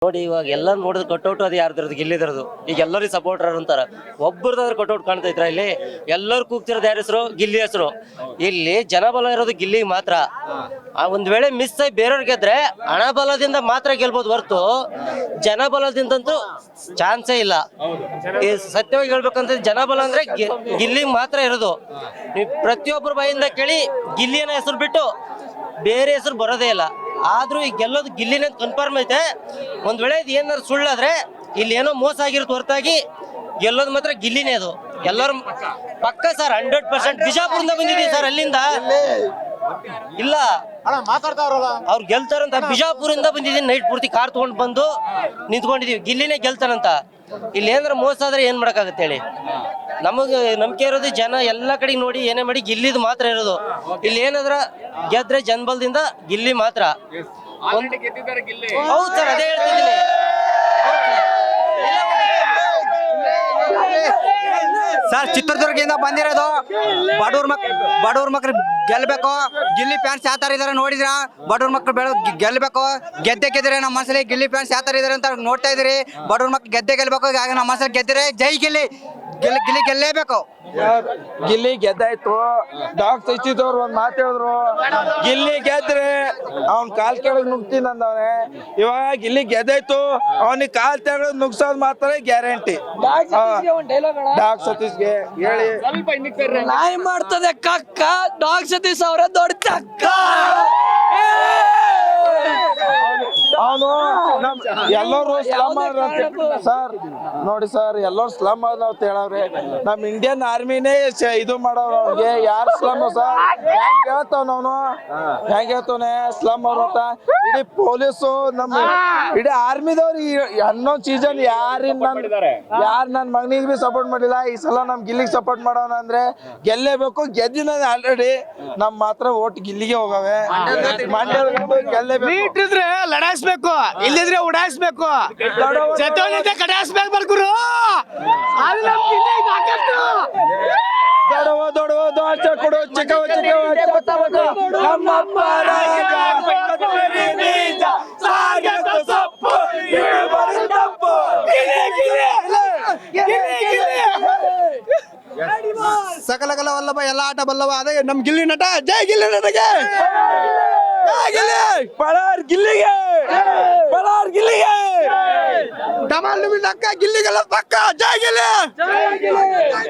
ನೋಡಿ ಇವಾಗ ಎಲ್ಲ ನೋಡಿದ್ರೆ ಕಟ್ಔಟ್ ಅದು ಯಾರ್ದ್ರದ್ದು ಗಿಲ್ಲಿದ್ರದ್ದು. ಈಗ ಎಲ್ಲರಿಗೂ ಸಪೋರ್ಟರ್ ಅಂತಾರ, ಒಬ್ಬರದಾದ್ರೆ ಕಟ್ಔಟ್ ಕಾಣ್ತೈತ್ರ ಇಲ್ಲಿ? ಎಲ್ಲರೂ ಕೂಗ್ತಿರೋದು ಯಾರ ಹೆಸರು? ಗಿಲ್ಲಿ ಹೆಸರು. ಇಲ್ಲಿ ಜನಬಲ ಇರೋದು ಗಿಲ್ಲಿಗೆ ಮಾತ್ರ. ಒಂದ್ ವೇಳೆ ಮಿಸ್ ಆಗಿ ಬೇರೆಯವ್ರು ಗೆದ್ರೆ ಹಣಬಲದಿಂದ ಮಾತ್ರ ಗೆಲ್ಬೋದು ಹೊರತು ಜನಬಲದಿಂದಂತೂ ಚಾನ್ಸೇ ಇಲ್ಲ. ಈ ಸತ್ಯವಾಗಿ ಹೇಳ್ಬೇಕಂತ ಜನಬಲ ಅಂದ್ರೆ ಗಿಲ್ಲಿಗೆ ಮಾತ್ರ ಇರೋದು. ನೀವು ಪ್ರತಿಯೊಬ್ಬರ ಬಾಯಿಂದ ಕೇಳಿ ಗಿಲ್ಲಿನ ಹೆಸರು ಬಿಟ್ಟು ಬೇರೆ ಹೆಸರು ಬರೋದೇ ಇಲ್ಲ. ಆದ್ರೂ ಈಗ ಗೆಲ್ಲೋದು ಗಿಲ್ಲಿನ ಕನ್ಫರ್ಮ್ ಐತೆ. ಒಂದ್ ವೇಳೆ ಇದು ಏನಾದ್ರು ಸುಳ್ಳಾದ್ರೆ ಇಲ್ಲಿ ಏನೋ ಮೋಸ ಆಗಿರುತ್ತೆ ಹೊರತಾಗಿ ಗೆಲ್ಲೋದು ಮಾತ್ರ ಗಿಲ್ಲಿನೇ. ಅದು ಎಲ್ಲರೂ ಪಕ್ಕ ಸರ್, 100%. ಬಿಜಾಪುರದಿಂದ ಬಂದಿದ್ದೀವಿ ಸರ್, ಅಲ್ಲಿಂದ ಇಲ್ಲ ಅವ್ರು ಗೆಲ್ತಾರಂತ. ಬಿಜಾಪುರಿಂದ ಬಂದಿದ್ದೀನಿ, ನೈಟ್ ಪೂರ್ತಿ ಕಾರ್ ತಗೊಂಡ್ ಬಂದು ನಿಂತ್ಕೊಂಡಿದೀವಿ, ಗಿಲ್ಲಿನೇ ಗೆಲ್ತಾರಂತ. ಇಲ್ಲಿ ಏನಾರ ಮೋಸ ಆದ್ರೆ ಏನ್ ಮಾಡಕ್ಕಾಗತ್ತೆ ಹೇಳಿ? ನಮಗೆ ನಂಬಿಕೆ ಇರೋದು ಜನ ಎಲ್ಲ ಕಡೆ ನೋಡಿ ಏನೇ ಮಾಡಿ ಗಿಲ್ಲಿದ್ ಮಾತ್ರ ಇರೋದು. ಇಲ್ಲಿ ಏನಾದ್ರ ಗೆದ್ರೆ ಜನಬಲದಿಂದ ಗಿಲ್ಲಿ ಮಾತ್ರ. ಹೌದು ಸರ್, ಅದೇ ಹೇಳ್ತಿದ್ದೀನಿ. ಸರ್, ಚಿತ್ರದುರ್ಗದಿಂದ ಬಂದಿರೋದು ಬಡವ್ರ ಮಕ್ಳು ಗೆಲ್ಬೇಕು. ಗಿಲ್ಲಿ ಫ್ಯಾನ್ಸ್ ಯಾವ ತರ ಇದಾರೆ ನೋಡಿದ್ರ? ಬಡವ್ರ ಮಕ್ಳು ಗೆಲ್ಬೇಕು. ಗೆದ್ದರೆ ನಮ್ಮ ಮನಸ್ಸಲ್ಲಿ ಗಿಲ್ಲಿ ಫ್ಯಾನ್ಸ್ ಯಾವ ತರ ಇದಾರೆ ಅಂತ ನೋಡ್ತಾ ಇದ್ರಿ. ಬಡವ್ರ ಮಕ್ಳು ಗೆಲ್ಬೇಕು. ಈಗ ನಮ್ಮ ಮನಸ್ಸಲ್ಲಿ ಗೆದ್ದರೆ ಜೈ ಗಿಲ್ಲಿ, ಗಿಲ್ಲಿ ಗೆಲ್ಲೇಬೇಕು. ಗಿಲ್ಲಿ ಗೆದ್ದಾಯ್ತು. ಡಾಕ್ಟರ್ ಸಚಿದವ್ರು ಒಂದ್ ಮಾತು ಹೇಳಿದ್ರು, ಗಿಲ್ಲಿ ಗೆದ್ರೆ ಅವ್ನ್ ಕಾಲ್ ಕೆಳಗ್ ನುಗ್ತೀನಿ ಅಂದವನೆ. ಇವಾಗ ಗಿಲ್ಲಿ ಗೆದ್ದಾಯ್ತು, ಅವನಿಗೆ ಕಾಲ್ ತೆಗೆದು ನುಗ್ಸೋದ್ ಮಾತ್ರ ಗ್ಯಾರಂಟಿ. ಡಾಕ್ ಸತೀಶ್ಗೆ ಹೇಳಿ ನಾಯಿ ಮಾಡ್ತದೆ ಕಕ್ಕ, ಡಾಗ್ ಸತೀಶ್ ಅವರ ದೊಡ್ಡ ಚಕ್ಕ. ಅವನು ಎಲ್ಲರೂ ಸ್ಲಮ್ ಸರ್, ನೋಡಿ ಸರ್, ಎಲ್ಲರೂ ಸ್ಲಮ್ ಅಂತ ಹೇಳವ್ರೆ. ನಮ್ ಇಂಡಿಯನ್ ಆರ್ಮಿನೇ ಇದು ಮಾಡೋರು. ಅವ್ನಿಗೆ ಯಾರು ಸ್ಲಮ್ ಸರ್? ಹೆಂಗ್ ಹೇಳ್ತಾವನು? ಹೆಂಗ್ ಹೇಳ್ತಾವನೆ ಸ್ಲಮ್ ಅವ್ರು ಅಂತ? ಇಡೀ ಪೊಲೀಸು ನಮ್ಮ ಇಡೀ ಆರ್ಮಿದವ್ರು 11 ಸೀಸನ್ ಯಾರು ನನ್ ಮಗನಿಗೆ ಬಿ ಸಪೋರ್ಟ್ ಮಾಡಿಲ್ಲ. ಈ ಸಲ ನಮ್ ಗಿಲ್ಲಿಗೆ ಸಪೋರ್ಟ್ ಮಾಡೋಣ ಅಂದ್ರೆ ಗೆಲ್ಲೇಬೇಕು. ಗೆದ್ದಿನ ಆಲ್ರೆಡಿ ನಮ್ ಮಾತ್ರ ಓಟ್ ಗಿಲ್ಲಿಗೆ ಹೋಗವೆ. ಗೆಲ್ಲೇಬೇಕು. ಲಡಾಯಿಸ್ಬೇಕು, ಇಲ್ಲಿದ್ರೆ ಉಡಾಯಿಸ್ಬೇಕು, ಕಡಾಯಿಸ್ಬೇಕು ಬರ್ಗುರು. ದೊಡವ ದೋಚ ಕೊಡು ಚಿಕ್ಕವ ನಮ್ಮಪ್ಪ ಸಕಲಕಲ ವಲ್ಲಭ ಎಲ್ಲ ಆಟ ಬಲ್ಲವ. ಅದೇ ನಮ್ ಗಿಲ್ಲಿ ನಟ. ಜೈ ಗಿಲ್ಲಿ ನಟಗೆ, ಪಳಾರ್ ಗಿಲ್ಲಿಗೆ, ಪಳಾರ್ ಗಿಲ್ಲಿಗೆ. ಡಮಾಲ್ ಗಿಲ್ಲಿಗೆಲ್ಲ ಪಕ್ಕ. ಜೈ ಗಿಲ್ಲಿ.